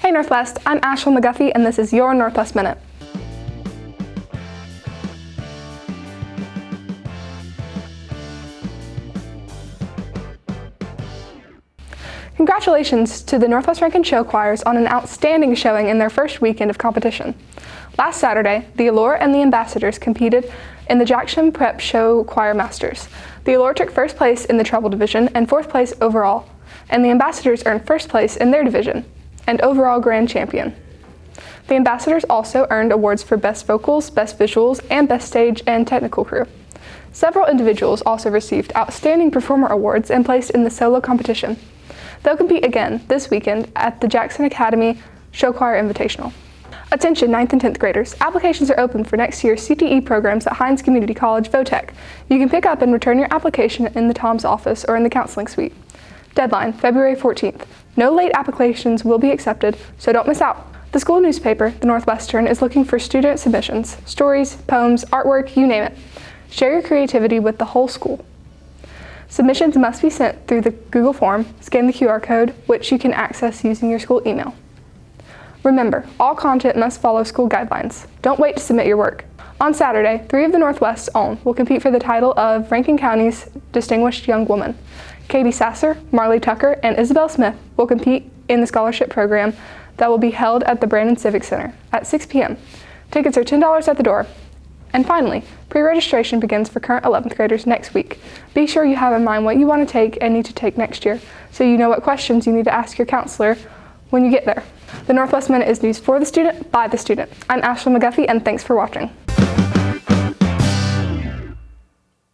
Hey Northwest, I'm Ashley McGuffey and this is your Northwest Minute. Congratulations to the Northwest Rankin Show Choirs on an outstanding showing in their first weekend of competition. Last Saturday, the Allure and the Ambassadors competed in the Jackson Prep Show Choir Masters. The Allure took first place in the treble division and fourth place overall, and the Ambassadors earned first place in their division and overall grand champion. The Ambassadors also earned awards for Best Vocals, Best Visuals, and Best Stage and Technical Crew. Several individuals also received Outstanding Performer Awards and placed in the solo competition. They'll compete again this weekend at the Jackson Academy Show Choir Invitational. Attention 9th and 10th graders, applications are open for next year's CTE programs at Hines Community College VoTech. You can pick up and return your application in the Tom's office or in the counseling suite. Deadline, February 14th. No late applications will be accepted, so don't miss out. The school newspaper, the Northwestern, is looking for student submissions, stories, poems, artwork, you name it. Share your creativity with the whole school. Submissions must be sent through the Google form, scan the QR code, which you can access using your school email. Remember, all content must follow school guidelines. Don't wait to submit your work. On Saturday, 3 of the Northwest's own will compete for the title of Rankin County's Distinguished Young Woman. Katie Sasser, Marley Tucker, and Isabel Smith will compete in the scholarship program that will be held at the Brandon Civic Center at 6 p.m. Tickets are $10 at the door. And finally, pre-registration begins for current 11th graders next week. Be sure you have in mind what you want to take and need to take next year, so you know what questions you need to ask your counselor when you get there. The Northwest Minute is news for the student, by the student. I'm Ashley McGuffey, and thanks for watching.